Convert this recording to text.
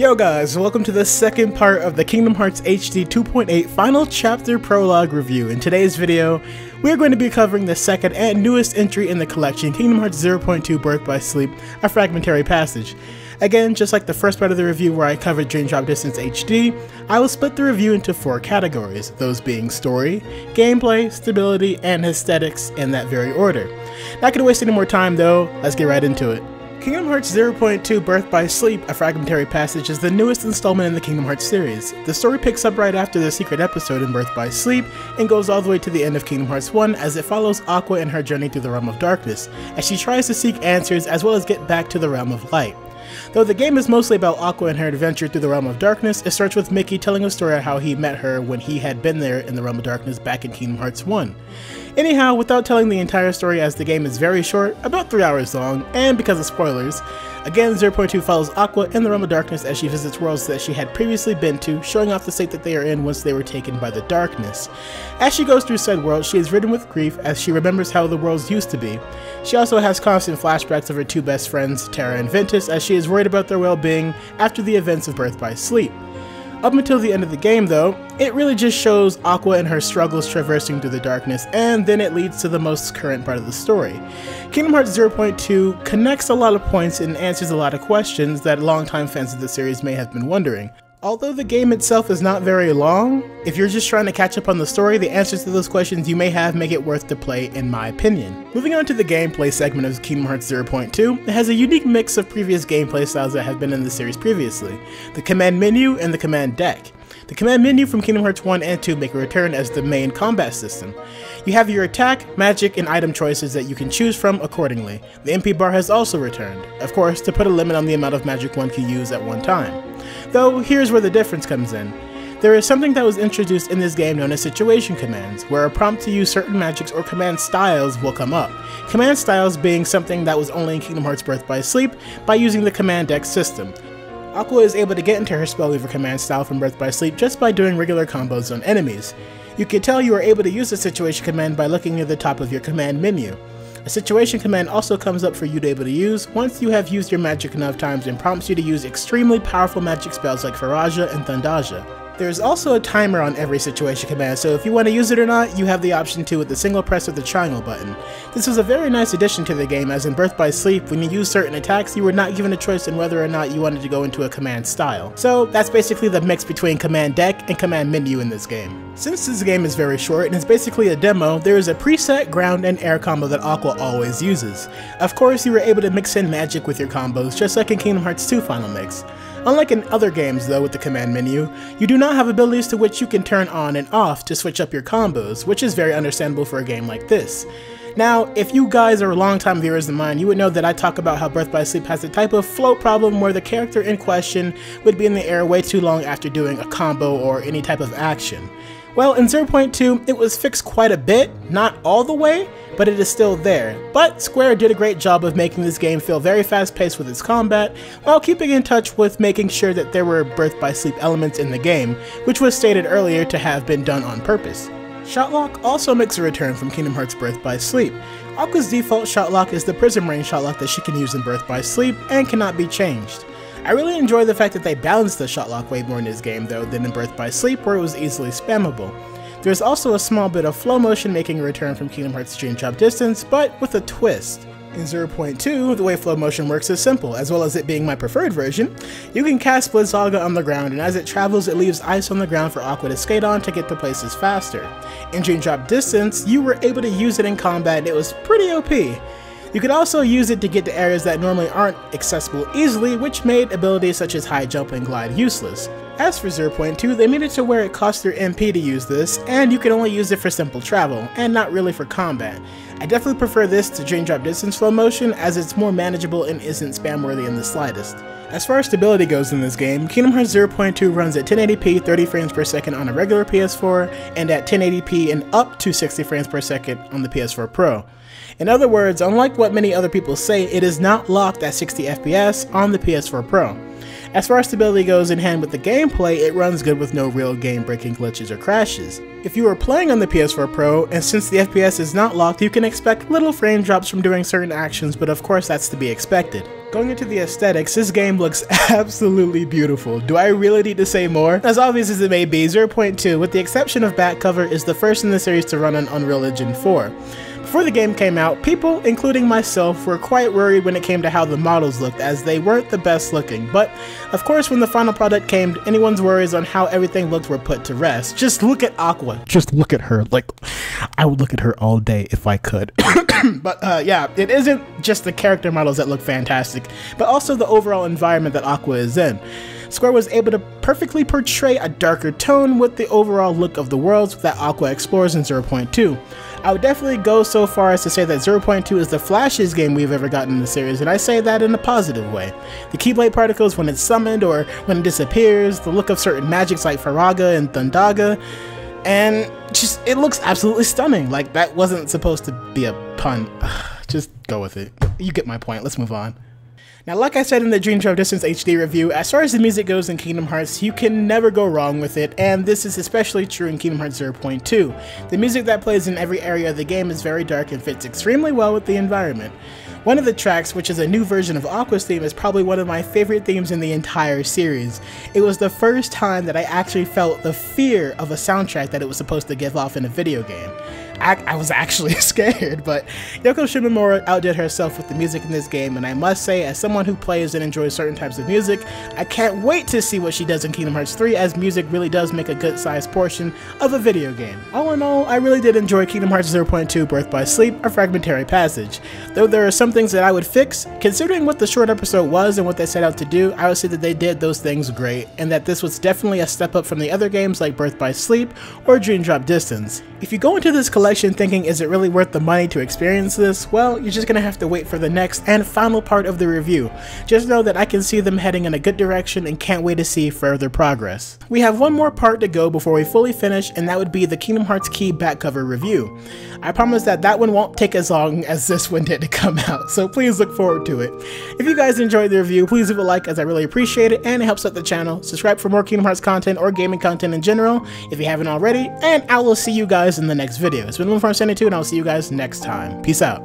Yo guys, welcome to the second part of the Kingdom Hearts HD 2.8 Final Chapter Prologue review. In today's video, we're going to be covering the second and newest entry in the collection, Kingdom Hearts 0.2 Birth by Sleep, a fragmentary passage. Again, just like the first part of the review where I covered Dream Drop Distance HD, I will split the review into 4 categories, those being story, gameplay, stability, and aesthetics in that very order. Not going to waste any more time though, let's get right into it. Kingdom Hearts 0.2 Birth by Sleep, a fragmentary passage, is the newest installment in the Kingdom Hearts series. The story picks up right after the secret episode in Birth by Sleep and goes all the way to the end of Kingdom Hearts 1 as it follows Aqua in her journey through the realm of darkness, as she tries to seek answers as well as get back to the realm of light. Though the game is mostly about Aqua and her adventure through the realm of darkness, it starts with Mickey telling a story of how he met her when he had been there in the realm of darkness back in Kingdom Hearts 1. Anyhow, without telling the entire story as the game is very short, about 3 hours long, and because of spoilers, again 0.2 follows Aqua in the realm of darkness as she visits worlds that she had previously been to, showing off the state that they are in once they were taken by the darkness. As she goes through said world, she is ridden with grief as she remembers how the worlds used to be. She also has constant flashbacks of her 2 best friends, Terra and Ventus, as she is worried about their well-being after the events of Birth by Sleep. Up until the end of the game though, it really just shows Aqua and her struggles traversing through the darkness, and then it leads to the most current part of the story. Kingdom Hearts 0.2 connects a lot of points and answers a lot of questions that longtime fans of the series may have been wondering. Although the game itself is not very long, if you're just trying to catch up on the story, the answers to those questions you may have make it worth the play in my opinion. Moving on to the gameplay segment of Kingdom Hearts 0.2, it has a unique mix of previous gameplay styles that have been in the series previously, the command menu and the command deck. The command menu from Kingdom Hearts 1 and 2 make a return as the main combat system. You have your attack, magic, and item choices that you can choose from accordingly. The MP bar has also returned, of course to put a limit on the amount of magic one can use at one time. Though, here's where the difference comes in. There is something that was introduced in this game known as situation commands, where a prompt to use certain magics or command styles will come up. Command styles being something that was only in Kingdom Hearts Birth by Sleep by using the command deck system. Aqua is able to get into her Spellweaver command style from Birth by Sleep just by doing regular combos on enemies. You can tell you are able to use the situation command by looking at the top of your command menu. A situation command also comes up for you to be able to use once you have used your magic enough times and prompts you to use extremely powerful magic spells like Faraja and Thundaja. There's also a timer on every situation command, so if you want to use it or not, you have the option to with the single press of the triangle button. This was a very nice addition to the game, as in Birth by Sleep, when you use certain attacks, you were not given a choice in whether or not you wanted to go into a command style. So that's basically the mix between command deck and command menu in this game. Since this game is very short and is basically a demo, there is a preset ground and air combo that Aqua always uses. Of course, you were able to mix in magic with your combos, just like in Kingdom Hearts 2 Final Mix. Unlike in other games though with the command menu, you do not have abilities to which you can turn on and off to switch up your combos, which is very understandable for a game like this. Now, if you guys are longtime viewers of mine, you would know that I talk about how Birth by Sleep has a type of float problem where the character in question would be in the air way too long after doing a combo or any type of action. Well, in 0.2, it was fixed quite a bit, not all the way, but it is still there. But Square did a great job of making this game feel very fast-paced with its combat, while keeping in touch with making sure that there were Birth by Sleep elements in the game, which was stated earlier to have been done on purpose. Shotlock also makes a return from Kingdom Hearts Birth by Sleep. Aqua's default shotlock is the Prism Rain shotlock that she can use in Birth by Sleep and cannot be changed. I really enjoy the fact that they balanced the shotlock way more in this game though than in Birth by Sleep, where it was easily spammable. There's also a small bit of flow motion making a return from Kingdom Hearts Dream Drop Distance, but with a twist. In 0.2, the way flow motion works is simple, as well as it being my preferred version. You can cast Blizzaga on the ground, and as it travels it leaves ice on the ground for Aqua to skate on to get to places faster. In Dream Drop Distance, you were able to use it in combat and it was pretty OP. You could also use it to get to areas that normally aren't accessible easily, which made abilities such as high jump and glide useless. As for 0.2, they made it to where it costs your MP to use this, and you can only use it for simple travel, and not really for combat. I definitely prefer this to Dream Drop Distance flow motion, as it's more manageable and isn't spam worthy in the slightest. As far as stability goes in this game, Kingdom Hearts 0.2 runs at 1080p 30 frames per second on a regular PS4, and at 1080p and up to 60 frames per second on the PS4 Pro. In other words, unlike what many other people say, it is not locked at 60 FPS on the PS4 Pro. As far as stability goes in hand with the gameplay, it runs good with no real game-breaking glitches or crashes. If you are playing on the PS4 Pro, and since the FPS is not locked, you can expect little frame drops from doing certain actions, but of course that's to be expected. Going into the aesthetics, this game looks absolutely beautiful. Do I really need to say more? As obvious as it may be, 0.2, with the exception of back cover, is the first in the series to run on Unreal Engine 4. Before the game came out, people, including myself, were quite worried when it came to how the models looked, as they weren't the best looking. But, of course, when the final product came, anyone's worries on how everything looked were put to rest. Just look at Aqua. Just look at her. Like, I would look at her all day if I could. But yeah, it isn't just the character models that look fantastic, but also the overall environment that Aqua is in. Square was able to perfectly portray a darker tone with the overall look of the worlds that Aqua explores in 0.2. I would definitely go so far as to say that 0.2 is the flashiest game we've ever gotten in the series, and I say that in a positive way. The Keyblade particles when it's summoned or when it disappears, the look of certain magics like Faraga and Thundaga, and just, it looks absolutely stunning. Like, that wasn't supposed to be a pun. Just go with it. You get my point. Let's move on. Now, like I said in the Dream Drop Distance HD review, as far as the music goes in Kingdom Hearts, you can never go wrong with it, and this is especially true in Kingdom Hearts 0.2. The music that plays in every area of the game is very dark and fits extremely well with the environment. One of the tracks, which is a new version of Aqua's theme, is probably one of my favorite themes in the entire series. It was the first time that I actually felt the fear of a soundtrack that it was supposed to give off in a video game. I was actually scared, but Yoko Shimomura outdid herself with the music in this game, and I must say, as someone who plays and enjoys certain types of music, I can't wait to see what she does in Kingdom Hearts 3, as music really does make a good-sized portion of a video game. All in all, I really did enjoy Kingdom Hearts 0.2 Birth by Sleep, A Fragmentary Passage. Though there are some things that I would fix, considering what the short episode was and what they set out to do, I would say that they did those things great, and that this was definitely a step up from the other games like Birth by Sleep or Dream Drop Distance. If you go into this collection thinking, is it really worth the money to experience this? Well, you're just gonna have to wait for the next and final part of the review. Just know that I can see them heading in a good direction and can't wait to see further progress. We have one more part to go before we fully finish, and that would be the Kingdom Hearts Key back cover review. I promise that that one won't take as long as this one did to come out, so please look forward to it. If you guys enjoyed the review, please leave a like, as I really appreciate it and it helps out the channel. Subscribe for more Kingdom Hearts content or gaming content in general if you haven't already, and I will see you guys in the next video. It's been Lumen72, and I'll see you guys next time. Peace out.